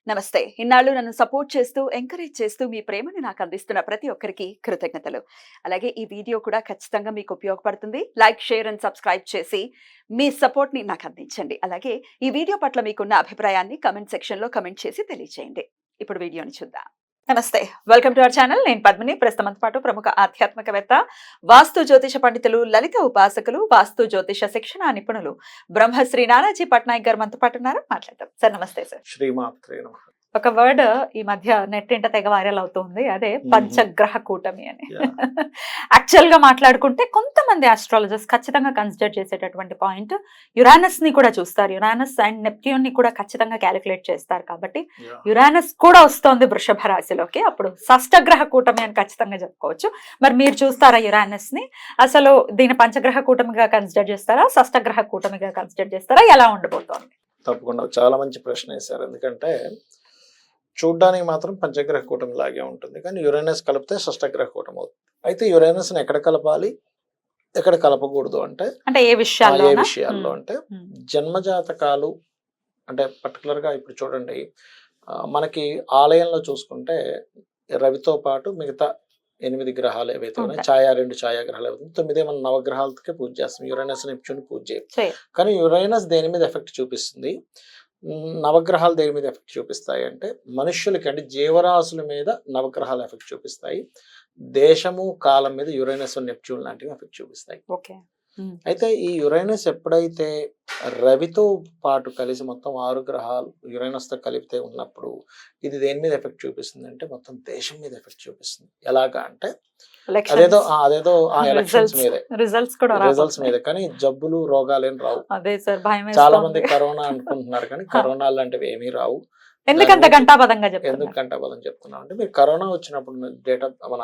నమస్తే. ఇన్నాళ్ళు నన్ను సపోర్ట్ చేస్తూ, ఎంకరేజ్ చేస్తూ మీ ప్రేమని నాకు అందిస్తున్న ప్రతి ఒక్కరికి కృతజ్ఞతలు. అలాగే ఈ వీడియో కూడా ఖచ్చితంగా మీకు ఉపయోగపడుతుంది. లైక్, షేర్ అండ్ సబ్స్క్రైబ్ చేసి మీ సపోర్ట్‌ని నాకు అందించండి. అలాగే ఈ వీడియో పట్ల మీకున్న అభిప్రాయాన్ని కామెంట్ సెక్షన్‌లో కామెంట్ చేసి తెలియజేయండి. ఇప్పుడు వీడియోని చూద్దాం. నమస్తే. Welcome to our channel. నేను పద్మిని. ప్రస్తుతంతో పాటు ప్రముఖ ఆధ్యాత్మికవేత్త, వాస్తు జ్యోతిష పండితులు, లలిత ఉపాసకులు, వాస్తు జ్యోతిష శిక్షణ నిపుణులు బ్రహ్మశ్రీ నానాజీ పట్నాయక్ గారు మనతో పాటు ఉన్నారు. మాట్లాడదాం. సార్ నమస్తే సార్. శ్రీమాత్రే నమః. ఒక వర్డ్ ఈ మధ్య నెట్టింట తెగ వైరల్ అవుతుంది. అదే పంచగ్రహ కూటమి అని. యాక్చువల్ గా మాట్లాడుకుంటే కొంతమంది ఆస్ట్రాలజర్స్ ఖచ్చితంగా కన్సిడర్ చేసేటటువంటి పాయింట్, యురానస్ ని కూడా చూస్తారు. యురానస్ అండ్ నెప్ట్యూన్ ని కూడా ఖచ్చితంగా క్యాలిక్యులేట్ చేస్తారు. కాబట్టి యురానస్ కూడా వస్తోంది వృషభ రాశిలోకి. అప్పుడు షష్టగ్రహ కూటమి అని ఖచ్చితంగా చెప్పుకోవచ్చు. మరి మీరు చూస్తారా యురానస్ ని? అసలు దీని పంచగ్రహ కూటమిగా కన్సిడర్ చేస్తారా, షష్టగ్రహ కూటమిగా కన్సిడర్ చేస్తారా? ఎలా ఉండబోతోంది? తప్పకుండా చాలా మంచి ప్రశ్న వేశారు. ఎందుకంటే చూడ్డానికి మాత్రం పంచగ్రహ కూటమి లాగే ఉంటుంది, కానీ యురేనస్ కలిపితే షష్టగ్రహ కూటమి అవుతుంది. అయితే యురేనస్ ని ఎక్కడ కలపాలి, ఎక్కడ కలపకూడదు అంటే ఏ విషయాల్లో అంటే జన్మజాతకాలు అంటే పర్టికులర్ గా ఇప్పుడు చూడండి, మనకి ఆలయంలో చూసుకుంటే రవితో పాటు మిగతా 8 గ్రహాలు ఏవైతే ఉన్నాయి, 2 ఛాయాగ్రహాలు ఏవైతే 9 మనం నవగ్రహాలకే పూజ చేస్తాం. యురేనస్ నెప్ట్యూన్ పూజ చేయం. కానీ యురేనస్ దేని మీద ఎఫెక్ట్ చూపిస్తుంది, నవగ్రహాలు దేని మీద ఎఫెక్ట్ చూపిస్తాయి అంటే మనుష్యులకి, అంటే జీవరాశుల మీద నవగ్రహాలు ఎఫెక్ట్ చూపిస్తాయి. దేశము కాలం మీద యురేనస్ నెప్ట్యూన్ లాంటివి ఎఫెక్ట్ చూపిస్తాయి. అయితే ఈ యురేనస్ ఎప్పుడైతే రవితో పాటు కలిసి మొత్తం 6 గ్రహాలు యురేనస్ తో కలిపితే ఉన్నప్పుడు ఇది దేని మీద ఎఫెక్ట్ చూపిస్తుంది అంటే మొత్తం దేశం మీద ఎఫెక్ట్ చూపిస్తుంది. ఎలాగా అంటే అదేదో ఎలక్షన్స్ మీదే, రిజల్ట్స్ మీద, కానీ జబ్బులు రోగాలు ఏం రావు. చాలా మంది కరోనా అనుకుంటున్నారు, కానీ కరోనా లాంటివి ఏమీ రావు. ఎందుకంత గంటాపదంగా ఎందుకు గంటాపదం చెప్తున్నాం అంటే, మీరు కరోనా వచ్చినప్పుడు డేటా మన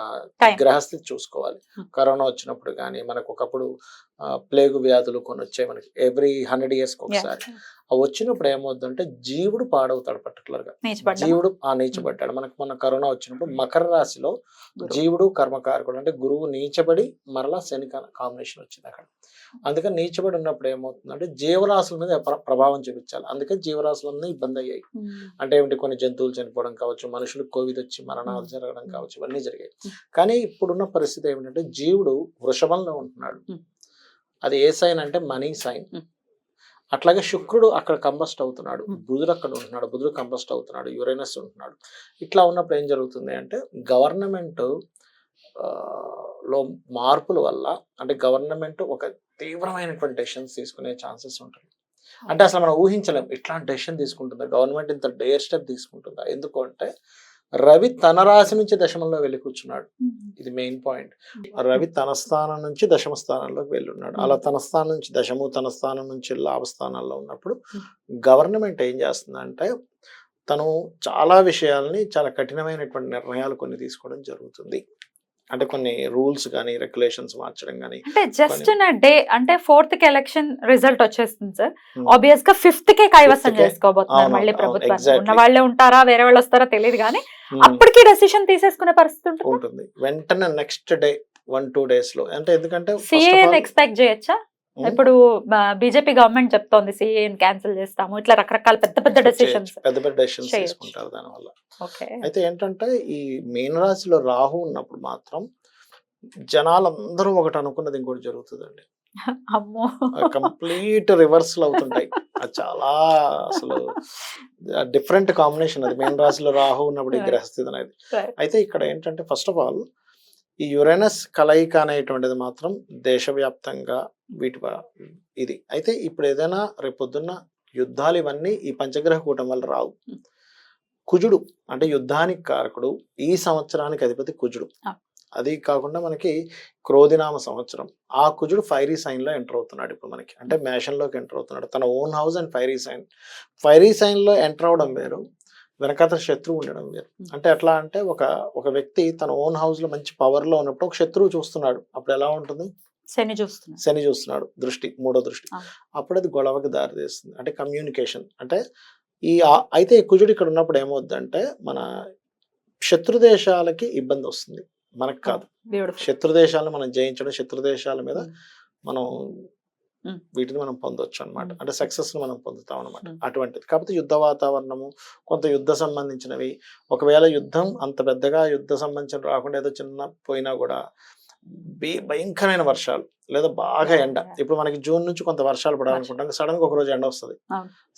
గ్రహస్థితి చూసుకోవాలి. కరోనా వచ్చినప్పుడు కానీ మనకు ఒకప్పుడు ప్లేగు వ్యాధులు కొన్ని వచ్చాయి మనకి ఎవ్రీ 100 years ఒకసారి. అవి వచ్చినప్పుడు ఏమవుతుందంటే జీవుడు పాడవుతాడు. పర్టికులర్ గా జీవుడు నీచబడ్డాడు. మనకు మొన్న కరోనా వచ్చినప్పుడు మకర రాశిలో జీవుడు కర్మకారకుడు, అంటే గురువు నీచబడి మరలా శని కాంబినేషన్ వచ్చింది అక్కడ. అందుకని నీచబడి ఉన్నప్పుడు ఏమవుతుందంటే జీవరాశుల మీద ప్రభావం చూపించాలి. అందుకని జీవరాశులన్నీ ఇబ్బంది అయ్యాయి. అంటే ఏమిటి, కొన్ని జంతువులు చనిపోవడం కావచ్చు, మనుషులకు కోవిడ్ వచ్చి మరణాలు జరగడం కావచ్చు, ఇవన్నీ జరిగాయి. కానీ ఇప్పుడున్న పరిస్థితి ఏమిటంటే జీవుడు వృషభంలో ఉంటున్నాడు. అది ఏ సైన్ అంటే మనీ సైన్. అట్లాగే శుక్రుడు అక్కడ కంబస్ట్ అవుతున్నాడు, బుధుడు అక్కడ ఉంటున్నాడు, బుధుడు కంబస్ట్ అవుతున్నాడు, యురేనస్ ఉంటున్నాడు. ఇట్లా ఉన్నప్పుడు ఏం జరుగుతుంది అంటే గవర్నమెంట్ లో మార్పుల వల్ల, అంటే గవర్నమెంట్ ఒక తీవ్రమైనటువంటి డెసిషన్స్ తీసుకునే ఛాన్సెస్ ఉంటాయి. అంటే అసలు మనం ఊహించలేం ఇట్లాంటి డెసిషన్ తీసుకుంటుందా గవర్నమెంట్, ఇంత డేర్ స్టెప్ తీసుకుంటుందా. ఎందుకు అంటే రవి తన రాశి నుంచి దశమంలో వెళ్ళి కూర్చున్నాడు. ఇది మెయిన్ పాయింట్. రవి తన స్థానం నుంచి దశమ స్థానంలోకి వెళ్ళి ఉన్నాడు. అలా తన స్థానం నుంచి దశము, తన స్థానం నుంచి లాభ స్థానాల్లో ఉన్నప్పుడు గవర్నమెంట్ ఏం చేస్తుందంటే తను చాలా విషయాల్ని, చాలా కఠినమైనటువంటి నిర్ణయాలు కొన్ని తీసుకోవడం జరుగుతుంది. అంటే కొన్ని రూల్స్ కానీ రెగ్యులేషన్స్ మార్చడం కానీ. అంటే జస్ట్ డే అంటే 4th కి ఎలక్షన్ రిజల్ట్ వచ్చేస్తుంది సార్. ఆబ్వియస్ గా 5th కే కైవసం చేసుకోబోతున్నారు మళ్ళీ ప్రభుత్వం. ఉన్న వాళ్ళే ఉంటారా, వేరే వాళ్ళు వస్తారా తెలియదు, కానీ అప్పటికి డెసిషన్ తీసేసుకునే పరిస్థితి ఉంటుంది. వెంటనే నెక్స్ట్ డే 1-2 days లో. అంటే ఎందుకంటే ఎక్స్పెక్ట్ చేయొచ్చా? ఇప్పుడు బీజేపీ గవర్నమెంట్ చెప్తోంది సిఏని క్యాన్సిల్ చేస్తాము, ఇట్లా రకరకాల పెద్ద డెసిషన్స్ తీసుకుంటారు దానివల్ల. అయితే ఏంటంటే ఈ మీన రాశిలో రాహు ఉన్నప్పుడు మాత్రం జనాలందరూ ఒకటి అనుకున్నది ఇంకోటి జరుగుతుందండి. కంప్లీట్ రివర్సల్ అవుతుంటాయి. అది చాలా అసలు డిఫరెంట్ కాంబినేషన్ అది మీన రాశిలో రాహు ఉన్నప్పుడు ఈ గ్రహస్థితి అనేది. అయితే ఇక్కడ ఏంటంటే ఫస్ట్ ఆఫ్ ఆల్ ఈ యురేనస్ కలయిక అనేటువంటిది మాత్రం దేశవ్యాప్తంగా ఇది. అయితే ఇప్పుడు ఏదైనా రేపొద్దున్న యుద్ధాలు ఇవన్నీ ఈ పంచగ్రహ కూటమి వల్ల రావు. కుజుడు అంటే యుద్ధానికి కారకుడు, ఈ సంవత్సరానికి అధిపతి కుజుడు. అది కాకుండా మనకి క్రోధినామ సంవత్సరం. ఆ కుజుడు ఫైరీ సైన్ లో ఎంటర్ అవుతున్నాడు ఇప్పుడు మనకి, అంటే మేషంలోకి ఎంటర్ అవుతున్నాడు. తన own house and fiery sign లో ఎంటర్ అవడం వేరు, వెనకాత శత్రువు ఉండడం వేరు. అంటే ఎట్లా అంటే ఒక వ్యక్తి తన ఓన్ హౌస్ లో మంచి పవర్ లో ఉన్నప్పుడు ఒక శత్రువు చూస్తున్నాడు, అప్పుడు ఎలా ఉంటుంది, శని చూస్తున్నాడు, దృష్టి, 3వ దృష్టి. అప్పుడు అది గొడవకి దారి తీస్తుంది. అంటే కమ్యూనికేషన్. అంటే అయితే కుజుడు ఇక్కడ ఉన్నప్పుడు ఏమవుద్దంటే మన శత్రు దేశాలకి ఇబ్బంది వస్తుంది, మనకు కాదు. శత్రు దేశాలను మనం జయించడం, శత్రు దేశాల మీద మనం వీటిని మనం పొందొచ్చు అనమాట. అంటే సక్సెస్ మనం పొందుతాం అనమాట. Hmm. అటువంటిది కాకపోతే యుద్ధ వాతావరణము, కొంత యుద్ధ సంబంధించినవి, ఒకవేళ యుద్ధం అంత పెద్దగా యుద్ధ సంబంధించిన రాకుండా ఏదో చిన్న పోయినా కూడా భయంకరమైన వర్షాలు లేదా బాగా ఎండ. ఇప్పుడు మనకి జూన్ నుంచి కొంత వర్షాలు పడాలనుకుంటాం, సడన్ గా ఒక రోజు ఎండ వస్తుంది,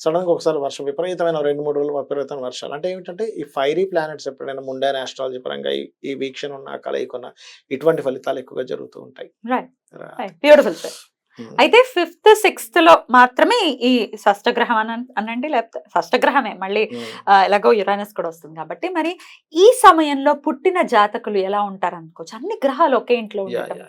సడన్ గా ఒకసారి వర్షం, విపరీతమైన 2-3 రోజులు విపరీతమైన వర్షాలు. అంటే ఏమిటంటే ఈ ఫైరీ ప్లానెట్స్ ఎప్పుడైనా ముండైన ఆస్ట్రాలజీ పరంగా ఈ వీక్షణ ఉన్న కలయిక ఉన్న ఇటువంటి ఫలితాలు ఎక్కువగా జరుగుతూ ఉంటాయి. Beautiful sir. అయితే 5th 6th లో మాత్రమే ఈ షష్టగ్రహం అనండి, లేకపోతే షష్టగ్రహమే మళ్ళీ ఎలాగో యురానస్ కూడా వస్తుంది కాబట్టి, మరి ఈ సమయంలో పుట్టిన జాతకులు ఎలా ఉంటారు అనుకోవచ్చు? అన్ని గ్రహాలు ఒకే ఇంట్లో ఉండటం.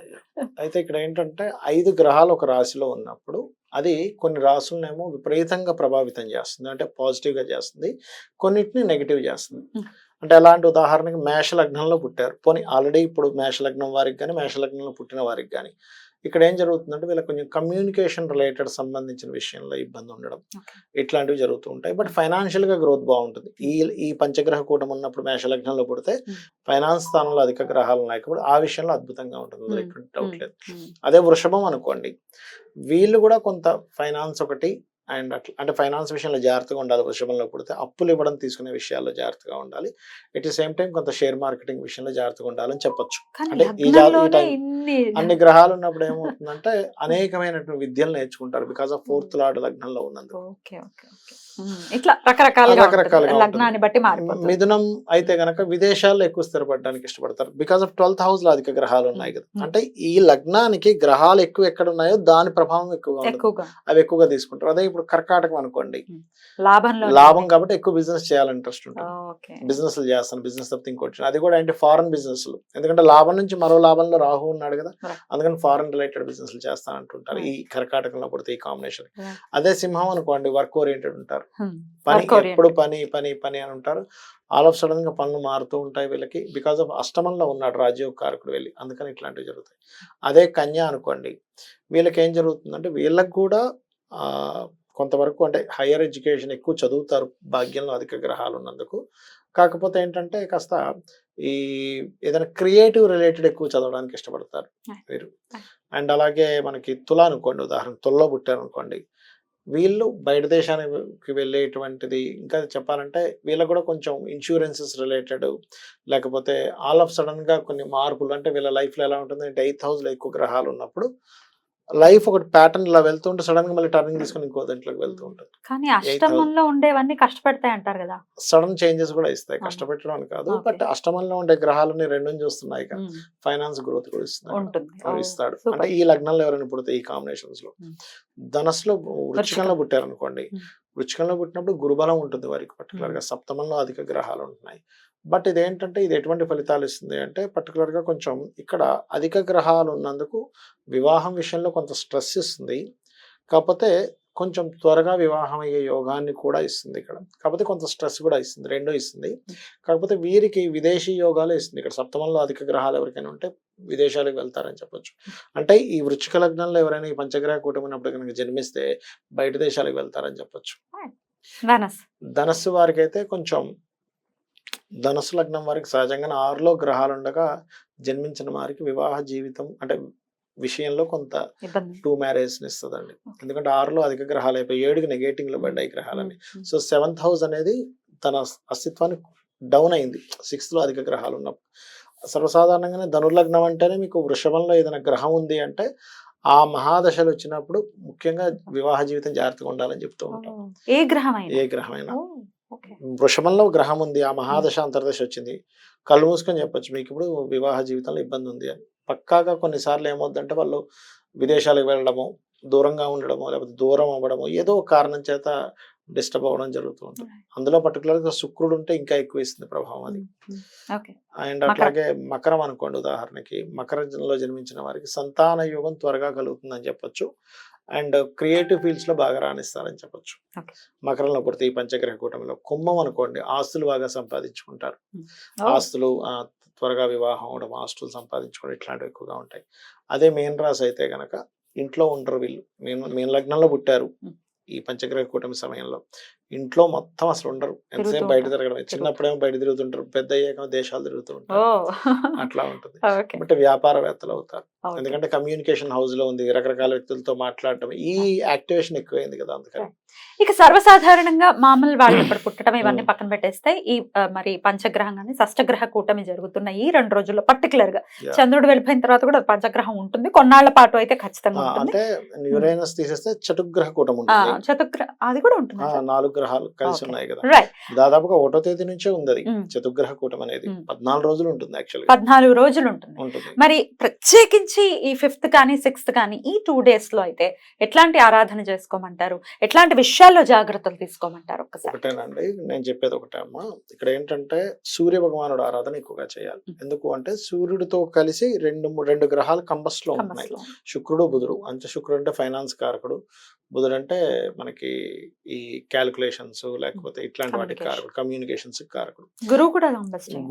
అయితే ఇక్కడ ఏంటంటే 5 గ్రహాలు ఒక రాశిలో ఉన్నప్పుడు అది కొన్ని రాశులనేమో విపరీతంగా ప్రభావితం చేస్తుంది, అంటే పాజిటివ్ గా చేస్తుంది, కొన్నిటిని నెగిటివ్ చేస్తుంది. అంటే ఎలాంటి ఉదాహరణకి మేష లగ్నంలో పుట్టారు, పోనీ ఆల్రెడీ ఇప్పుడు మేష లగ్నం వారికి కానీ మేష లగ్నంలో పుట్టిన వారికి కానీ ఇక్కడ ఏం జరుగుతుందంటే వీళ్ళకి కొంచెం కమ్యూనికేషన్ రిలేటెడ్ సంబంధించిన విషయంలో ఇబ్బంది ఉండడం ఇట్లాంటివి జరుగుతూ ఉంటాయి. బట్ ఫైనాన్షియల్ గా గ్రోత్ బాగుంటుంది. ఈ పంచగ్రహ కూటం ఉన్నప్పుడు మేష లగ్నంలో పుడితే ఫైనాన్స్ స్థానంలో అధిక గ్రహాలు ఉన్నాయి కాబట్టి ఆ విషయంలో అద్భుతంగా ఉంటుంది, ఎటువంటి డౌట్ లేదు. అదే వృషభం అనుకోండి, వీళ్ళు కూడా కొంత ఫైనాన్స్ ఒకటి అండ్ అట్లా, అంటే ఫైనాన్స్ విషయంలో జాగ్రత్తగా ఉండాలి. వృషభంలో పుడితే అప్పులు ఇవ్వడం తీసుకునే విషయాల్లో జాగ్రత్తగా ఉండాలి. ఎట్ ది సేమ్ టైం కొంత షేర్ మార్కెటింగ్ విషయంలో జాగ్రత్తగా ఉండాలని చెప్పొచ్చు. అంటే అన్ని గ్రహాలు ఉన్నప్పుడు ఏమవుతుందంటే అనేకమైనటువంటి విద్యలు నేర్చుకుంటారు బికాస్ ఆఫ్ 4th లార్డ్ లగ్నంలో ఉన్నందుకు. ఇట్లా రకరకాలుగా లగ్నాన్ని బట్టి మిథునం అయితే గనక విదేశాల్లో ఎక్కువ స్థిరపడడానికి ఇష్టపడతారు బికాస్ ఆఫ్ 12th హౌస్ లో అధిక గ్రహాలు ఉన్నాయి కదా. అంటే ఈ లగ్నానికి గ్రహాలు ఎక్కువ ఎక్కడ ఉన్నాయో దాని ప్రభావం ఎక్కువగా ఉంటుంది, అవి ఎక్కువగా తీసుకుంటారు. అదే ఇప్పుడు కర్కాటకం అనుకోండి, లాభం కాబట్టి ఎక్కువ బిజినెస్ చేయాలని ఇంట్రెస్ట్ ఉంటుంది, బిజినెస్ చేస్తాను, బిజినెస్ తప్పితే ఇంకోటి, అది కూడా అంటే ఫారెన్ బిజినెస్, ఎందుకంటే లాభం నుంచి మరో లాభంలో రాహు ఉన్నాడు కదా, అందుకని ఫారెన్ రిలేటెడ్ బిజినెస్ చేస్తాను అంటుంటారు ఈ కర్కాటకంలో పడితే ఈ కాంబినేషన్. అదే సింహం అనుకోండి, వర్క్ ఓరియంటెడ్ ఉంటారు, పని ఎప్పుడు పని పని పని అని ఉంటారు. ఆల్ ఆఫ్ సడన్ గా పనులు మారుతూ ఉంటాయి వీళ్ళకి బికాస్ ఆఫ్ అష్టమంలో ఉన్నాడు రాజయోగ కారకుడు వెళ్ళి, అందుకని ఇట్లాంటివి జరుగుతాయి. అదే కన్య అనుకోండి, వీళ్ళకి ఏం జరుగుతుందంటే వీళ్ళకి కూడా కొంతవరకు అంటే హయ్యర్ ఎడ్యుకేషన్ ఎక్కువ చదువుతారు భాగ్యంలో అధిక గ్రహాలు ఉన్నందుకు. కాకపోతే ఏంటంటే కాస్త ఈ ఏదైనా క్రియేటివ్ రిలేటెడ్ ఎక్కువ చదవడానికి ఇష్టపడతారు వీరు. అండ్ అలాగే మనకి తుల అనుకోండి, ఉదాహరణ తులలో పుట్టారు అనుకోండి, వీళ్ళు బయట దేశానికి వెళ్ళేటువంటిది, ఇంకా చెప్పాలంటే వీళ్ళకి కూడా కొంచెం ఇన్సూరెన్సెస్ రిలేటెడ్, లేకపోతే ఆల్ ఆఫ్ సడన్ గా కొన్ని మార్పులు, అంటే వీళ్ళ లైఫ్ లో ఎలా ఉంటుంది అంటే 8th హౌస్ లో ఎక్కువ గ్రహాలు ఉన్నప్పుడు లైఫ్ ఒకటి ప్యాటర్న్ ఇలా వెళ్తూ ఉంటే సడన్ గా మళ్ళీ టర్నింగ్ తీసుకుని ఇంకో దాంట్లోకి వెళ్తూ ఉంటుంది. కానీ అష్టమంలో ఉండేవన్నీ కష్టపెడతాయి అంటారు కదా, సడన్ చేంజెస్ కూడా ఇస్తాయి, కష్టపెట్టడం అని కాదు. బట్ అష్టమంలో ఉండే గ్రహాలని 2 చూస్తున్నాయి కదా, ఫైనాన్స్ గ్రోత్ కూడా ఇస్తాడు. అంటే ఈ లగ్నంలో ఎవరైనా పుడితే ఈ కాంబినేషన్స్ లో, ధనస్సులో వృచ్చికంలో పుట్టారు అనుకోండి, వృచ్చికంలో పుట్టినప్పుడు గురుబలం ఉంటుంది వారికి, పర్టికులర్ గా సప్తమంలో అధిక గ్రహాలు ఉంటున్నాయి. బట్ ఇదేంటంటే ఇది ఎటువంటి ఫలితాలు ఇస్తుంది అంటే పర్టికులర్ గా కొంచెం ఇక్కడ అధిక గ్రహాలు ఉన్నందుకు వివాహం విషయంలో కొంత స్ట్రెస్ ఇస్తుంది, కాకపోతే కొంచెం త్వరగా వివాహం అయ్యే యోగాన్ని కూడా ఇస్తుంది ఇక్కడ, కాకపోతే కొంత స్ట్రెస్ కూడా ఇస్తుంది, రెండూ ఇస్తుంది. కాకపోతే వీరికి విదేశీ యోగాలు ఇస్తుంది. ఇక్కడ సప్తమంలో అధిక గ్రహాలు ఎవరికైనా ఉంటే విదేశాలకు వెళ్తారని చెప్పొచ్చు. అంటే ఈ వృశ్చిక లగ్నంలో ఎవరైనా ఈ పంచగ్రహ కూటమినప్పుడు కనుక జన్మిస్తే బయట దేశాలకు వెళ్తారని చెప్పొచ్చు. ధనస్సు వారికి అయితే కొంచెం, ధనుసు లగ్నం వారికి సహజంగానే 6లో గ్రహాలు ఉండగా జన్మించిన వారికి వివాహ జీవితం అంటే విషయంలో కొంత 2 మ్యారేజ్ ఇస్తుందండి. ఎందుకంటే 6లో అధిక గ్రహాలు అయిపోయి 7కి నెగేటివ్ లో పడ్డాయి గ్రహాలని. సో 7th హౌస్ అనేది తన అస్తిత్వాన్ని డౌన్ అయింది 6లో అధిక గ్రహాలు ఉన్నప్పుడు. సర్వసాధారణంగానే ధనుర్లగ్నం అంటేనే మీకు వృషభంలో ఏదైనా గ్రహం ఉంది అంటే ఆ మహాదశలు వచ్చినప్పుడు ముఖ్యంగా వివాహ జీవితం జాగ్రత్తగా ఉండాలని చెప్తూ ఉంటాం. ఏ గ్రహమైనా వృషభంలో గ్రహం ఉంది, ఆ మహాదశ అంతర్దశ వచ్చింది, కళ్ళు మూసుకొని చెప్పొచ్చు మీకు ఇప్పుడు వివాహ జీవితంలో ఇబ్బంది ఉంది అని. పక్కాగా కొన్నిసార్లు ఏమవుద్దంటే వాళ్ళు విదేశాలకు వెళ్ళడము, దూరంగా ఉండడము, లేకపోతే దూరం అవ్వడము, ఏదో కారణం చేత డిస్టర్బ్ అవ్వడం జరుగుతూ ఉంటుంది. అందులో పర్టికులర్గా శుక్రుడు ఉంటే ఇంకా ఎక్కువ ఇస్తుంది ప్రభావం అది. అండ్ అట్లాగే మకరం అనుకోండి, ఉదాహరణకి మకరంలో జన్మించిన వారికి సంతాన యోగం త్వరగా కలుగుతుందని చెప్పొచ్చు. అండ్ క్రియేటివ్ ఫీల్డ్స్ లో బాగా రాణిస్తారని చెప్పొచ్చు. మకరంలో పుడితే ఈ పంచగ్రహ కూటమిలో. కుంభం అనుకోండి, ఆస్తులు బాగా సంపాదించుకుంటారు, ఆస్తులు త్వరగా వివాహం అవడం, ఆస్తులు సంపాదించుకోవడం ఇట్లాంటివి ఎక్కువగా ఉంటాయి. అదే మీన రాశి అయితే గనక ఇంట్లో ఉండరు వీళ్ళు, మీన లగ్నంలో పుట్టారు ఈ పంచగ్రహ కూటమి సమయంలో, ఇంట్లో మొత్తం అసలు ఉండరు, ఎంతసేపు తిరుగుతూ బయట ఉంటారు. తిరగడం. చిన్నప్పుడేమో బయట తిరుగుతుంటారు, పెద్ద అయ్యాక దేశాలు తిరుగుతూ ఓ ఉంటారు. అట్లా ఉంటుంది. ఓకే. బట్ వ్యాపారవేత్తలు అవుతారు. ఓకే. ఎందుకంటే కమ్యూనికేషన్ హౌస్ లో ఉంది, రకరకాల వ్యక్తులతో మాట్లాడటం, ఈ యాక్టివేషన్ ఎక్కువైంది కదా, అందుకని. ఇక సర్వసాధారణంగా మామూలు వాళ్ళు ఇప్పుడు పుట్టడం ఇవన్నీ పక్కన పెట్టేస్తే ఈ మరి పంచగ్రహం కానీ షష్టగ్రహ కూటమి జరుగుతున్న ఈ 2 రోజుల్లో పర్టికులర్ గా Yeah. చంద్రుడు వెళ్ళిపోయిన తర్వాత కూడా పంచగ్రహం ఉంటుంది, కొన్నాళ్ల పాటు అయితే ఖచ్చితంగా ఉంటుంది. అంటే యురేనస్ తీసేస్తే చతుర్గ్రహ కూటం ఉంటుంది. చతుగ్రహ అది కూడా ఉంటుంది 4 గ్రహాలు కలిసి ఉన్నాయి కదా, రైట్. దాదాపుగా 1వ తేదీ నుంచే ఉంది అది Mm. చతుర్గ్రహ కూటం అనేది. Mm. 14 రోజులు ఉంటుంది యాక్చువల్ 14 రోజులు ఉంటుంది. ఉంటుంది. మరి ప్రత్యేకించి ఈ 5th కానీ 6th కానీ ఈ 2 days లో అయితే ఎట్లాంటి ఆరాధన చేసుకోమంటారు, ఎట్లాంటి విషయాల్లో జాగ్రత్తలు తీసుకోమంటారు ఒక్కసారి? ఒకటేనండి, నేను చెప్పేది ఒకటే అమ్మా. ఇక్కడ ఏంటంటే సూర్య భగవానుడు ఆరాధన ఎక్కువగా చేయాలి. ఎందుకు అంటే సూర్యుడితో కలిసి రెండు గ్రహాలు కంబస్ట్ లో ఉంటున్నాయి, శుక్రుడు బుధుడు. అంత శుక్రుడు అంటే ఫైనాన్స్ కారకుడు, బుధుడు అంటే మనకి ఈ క్యాలిక్యులేషన్స్ లేకపోతే ఇట్లాంటి వాటికి కారకుడు, కమ్యూనికేషన్స్ కారకుడు. గురువు కూడా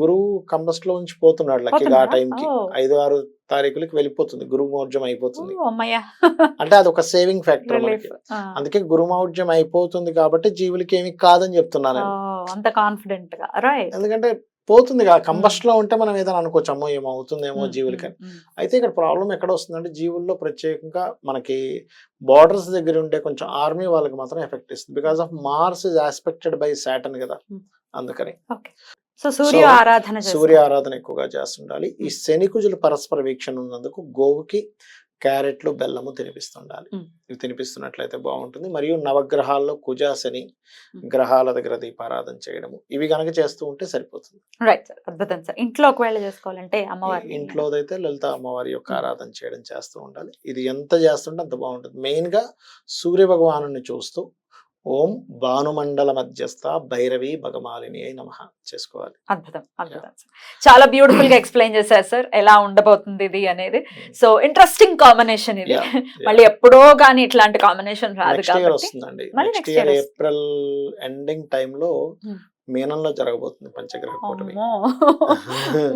గురువు కంబస్ట్ లో నుంచి పోతున్నాడు లక్కీగా ఆ టైంకి. 5-6 తారీఖులకి వెళ్ళిపోతుంది, గురు మౌర్జం అయిపోతుంది. అంటే అది ఒక సేవింగ్ ఫ్యాక్టర్ మనకి. అందుకే గురు మౌర్జం అయిపోతుంది కాబట్టి జీవులకి ఏమి కాదని చెప్తున్నాను. అంత కాన్ఫిడెంట్ గా, రైట్. ఎందుకంటే పోతుంది కదా, కంబస్ట్ లో ఉంటే మనం ఏదైనా అనుకోవచ్చు, అమ్మో ఏమవుతుందేమో జీవులకి. అయితే ఇక్కడ ప్రాబ్లం ఎక్కడ వస్తుందంటే జీవుల్లో ప్రత్యేకంగా మనకి బార్డర్స్ దగ్గర ఉండే కొంచెం ఆర్మీ వాళ్ళకి మాత్రం ఎఫెక్ట్ ఇస్తుంది. Because of Mars is aspected by Saturn కదా, అందుకని. సో సూర్య ఆరాధన ఎక్కువగా చేస్తుండాలి. ఈ శని కుజులు పరస్పర వీక్షణ ఉన్నందుకు గోవుకి క్యారెట్లు బెల్లము తినిపిస్తుండాలి. ఇవి తినిపిస్తున్నట్లయితే బాగుంటుంది. మరియు నవగ్రహాల్లో కుజ శని గ్రహాల దగ్గర దీపారాధన చేయడము, ఇవి గనక చేస్తూ ఉంటే సరిపోతుంది. రైట్ సార్, అద్భుతం సార్. ఇంట్లో ఒకవేళ చేసుకోవాలంటే అమ్మవారి ఇంట్లోదైతే లలిత అమ్మవారి యొక్క ఆరాధన చేయడం చేస్తూ ఉండాలి. ఇది ఎంత చేస్తుంటే అంత బాగుంటుంది. మెయిన్ గా సూర్య భగవాను చూస్తూ ఓం భానుమండల మధ్యస్థ భైరవి భగమాలిని అయి నమః చేసుకోవాలి. అద్భుతం, అద్భుతం. చాలా బ్యూటిఫుల్ గా ఎక్స్ప్లెయిన్ చేశారు సార్, ఎలా ఉండబోతుంది ఇది అనేది. సో ఇంట్రెస్టింగ్ కాంబినేషన్ ఇది. మళ్ళీ ఎప్పుడో కానీ ఇట్లాంటి కాంబినేషన్ రాదు కాబట్టి వస్తుందండి. నెక్స్ట్ ఇయర్ ఏప్రిల్ ఎండింగ్ టైంలో మీనంలో జరగబోతుంది పంచగ్రహ కూటమి.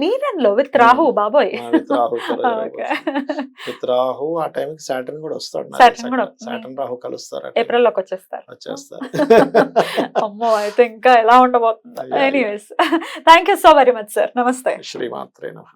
మీనంలో విత్ రాహు, బాబోయ్. విత్ రాహు. ఆ టైంకి సాటర్న్ కూడా వస్తాడు. సాటర్న్ రాహు కలుస్తారు, ఏప్రిల్ లోకి వచ్చేస్తారు. అమ్మో, అయితే ఇంకా ఎలా ఉండబోతుంది. Anyways, thank you so very much sir. నమస్తే. శ్రీమాత్రే నమః.